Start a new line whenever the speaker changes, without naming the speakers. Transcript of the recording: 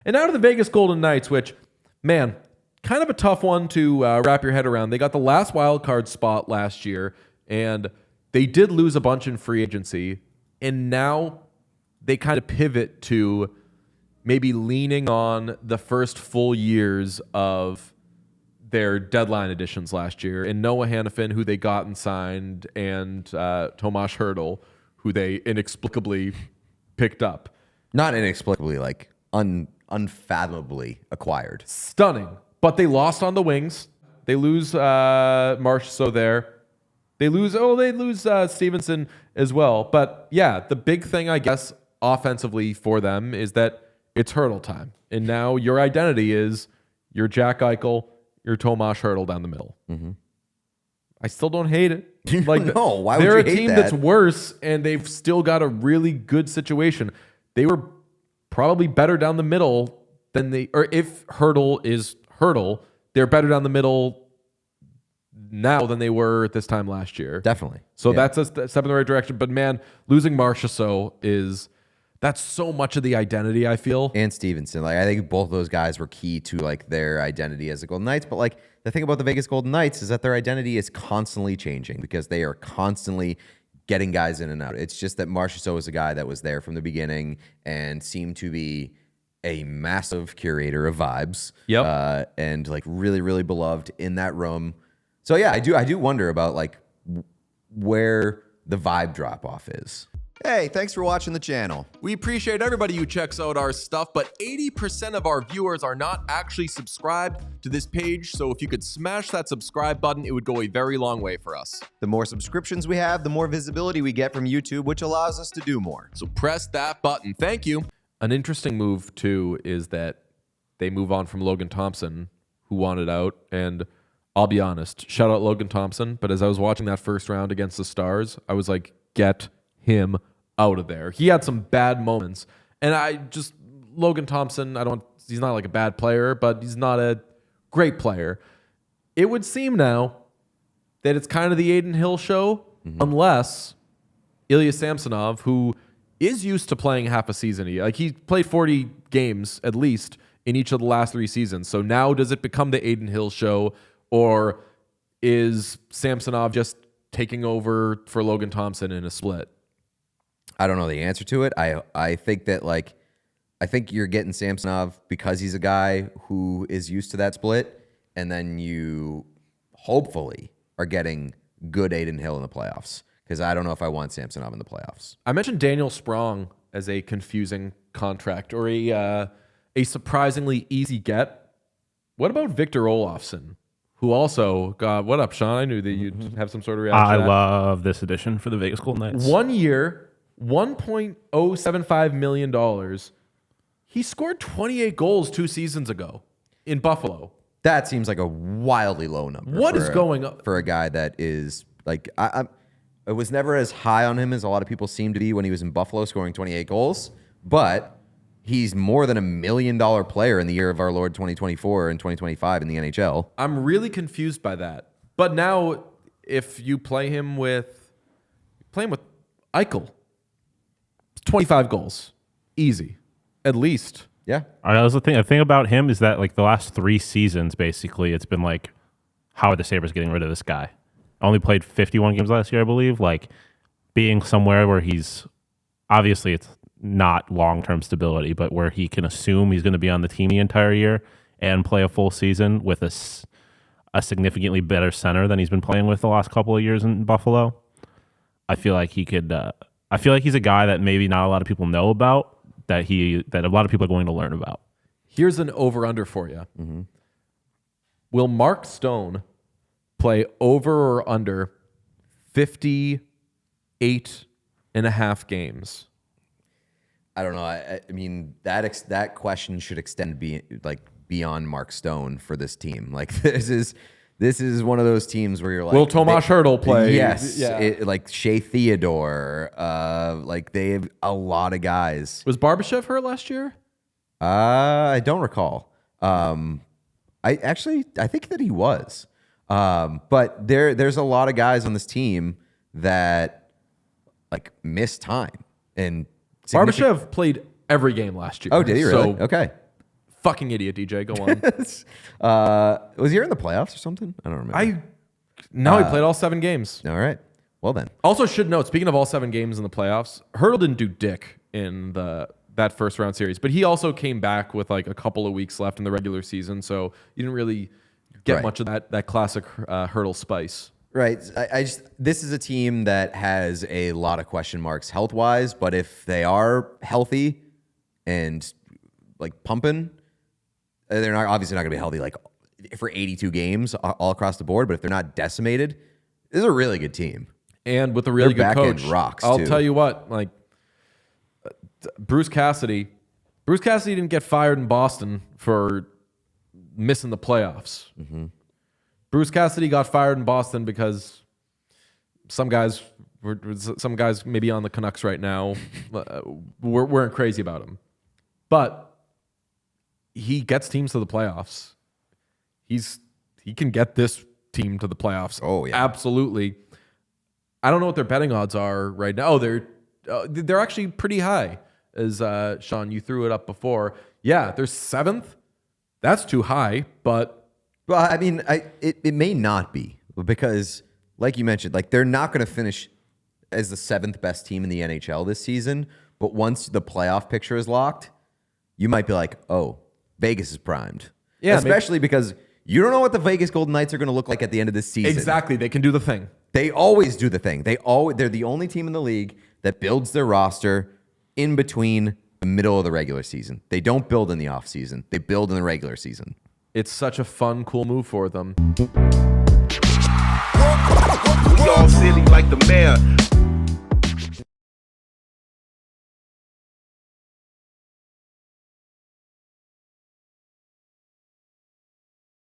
And now to the Vegas Golden Knights, which, man, kind of a tough one to wrap your head around. They got the last wild card spot last year, and they did lose a bunch in free agency. And now they kind of pivot to maybe leaning on the first full years of their deadline additions last year, and Noah Hannafin, who they got and signed, and Tomas Hertl, who they inexplicably picked up.
Not inexplicably, like unfathomably acquired.
Stunning. But they lost on the wings. They lose Marchessault there. They lose Stevenson as well. But yeah, the big thing, I guess, offensively for them is that it's Hertl time. And now your identity is you're Jack Eichel, you're Tomas Hertl down the middle. Mm-hmm. I still don't hate it. Like,
no, why would you
they're
hate
a team
that?
that's worse, and they've still got a really good situation. They were probably better down the middle than or if Hertl is Hertl, they're better down the middle now than they were at this time last year.
Definitely.
So that's a step in the right direction. But man, losing Marchessault that's so much of the identity, I feel.
And Stevenson. Like, I think both of those guys were key to like their identity as the Golden Knights. But like the thing about the Vegas Golden Knights is that their identity is constantly changing because they are constantly getting guys in and out. It's just that Marchessault is a guy that was there from the beginning and seemed to be a massive curator of vibes.
Yep.
And like really, really beloved in that room. So yeah, I do wonder about like where the vibe drop off is.
Hey, thanks for watching the channel.
We appreciate everybody who checks out our stuff, but 80% of our viewers are not actually subscribed to this page, so if you could smash that subscribe button, it would go a very long way for us.
The more subscriptions we have, the more visibility we get from YouTube, which allows us to do more.
So press that button. Thank you. An interesting move, too, is that they move on from Logan Thompson, who wanted out, and I'll be honest, shout out Logan Thompson, but as I was watching that first round against the Stars, I was like, get him out of there. He had some bad moments, and Logan Thompson, he's not like a bad player, but he's not a great player. It would seem now that it's kind of the Adin Hill show, unless Ilya Samsonov, who is used to playing half a season, he played 40 games at least in each of the last 3 seasons. So now does it become the Adin Hill show, or is Samsonov just taking over for Logan Thompson in a split?
I don't know the answer to it. I think that I think you're getting Samsonov because he's a guy who is used to that split, and then you hopefully are getting good Adin Hill in the playoffs, because I don't know if I want Samsonov in the playoffs.
I mentioned Daniel Sprong as a confusing contract or a surprisingly easy get. What about Victor Olofsson, who also got, what up, Sean? I knew that you'd have some sort of reaction
I
to that.
love this addition for the Vegas Golden Knights.
1 year, $1.075 million. He scored 28 goals 2 seasons ago in Buffalo.
That seems like a wildly low number.
What is going on?
For a guy that is like, I was never as high on him as a lot of people seem to be when he was in Buffalo scoring 28 goals, but he's more than $1 million player in the year of our Lord 2024 and 2025 in the NHL.
I'm really confused by that. But now, if you play him with Eichel, 25 goals, easy, at least.
Yeah.
The thing about him is that like the last 3 seasons, basically, it's been like, how are the Sabres getting rid of this guy? Only played 51 games last year, I believe. Like being somewhere where he's obviously it's not long-term stability, but where he can assume he's going to be on the team the entire year and play a full season with a significantly better center than he's been playing with the last couple of years in Buffalo. I feel like he could. I feel like he's a guy that maybe not a lot of people know about, that a lot of people are going to learn about.
Here's an over-under for you. Mm-hmm. Will Mark Stone play over or under 58 and a half games?
I don't know. I mean, that question should extend beyond Mark Stone for this team. Like this is one of those teams where you're like,
will Tomas Hertl play?
Yes,
yeah.
Like Shea Theodore. Like they have a lot of guys.
Was Barbashev hurt last year?
I don't recall. I think that he was. But there's a lot of guys on this team that like miss time and.
Barbashev played every game last year.
Oh, did he really?
So
okay.
fucking idiot, DJ. Go on.
Was he in the playoffs or something? I don't remember.
No, he played all 7 games.
All right. Well then.
Also, should note, speaking of all 7 games in the playoffs, Hurdle didn't do dick in that first round series, but he also came back with like a couple of weeks left in the regular season, so you didn't really get much of that classic Hurdle spice.
Right. This is a team that has a lot of question marks health wise, but if they are healthy and like pumping, they're obviously not going to be healthy like for 82 games all across the board. But if they're not decimated, this is a really good team.
And with a really
Their
good
back end
coach,
rocks,
I'll
too.
tell you what, like Bruce Cassidy didn't get fired in Boston for missing the playoffs.
Mm-hmm.
Bruce Cassidy got fired in Boston because some guys maybe on the Canucks right now weren't crazy about him, but he gets teams to the playoffs. He can get this team to the playoffs.
Oh yeah,
absolutely. I don't know what their betting odds are right now. Oh, they're actually pretty high. As Sean, you threw it up before. Yeah, they're 7th. That's too high, but.
Well, I mean, it may not be because, like you mentioned, like they're not going to finish as the 7th best team in the NHL this season. But once the playoff picture is locked, you might be like, oh, Vegas is primed.
Yeah,
especially because you don't know what the Vegas Golden Knights are going to look like at the end of this season.
Exactly, they can do the thing.
They always do the thing. They're the only team in the league that builds their roster in between the middle of the regular season. They don't build in the off season. They build in the regular season.
It's such a fun, cool move for them.
We all silly like the mayor.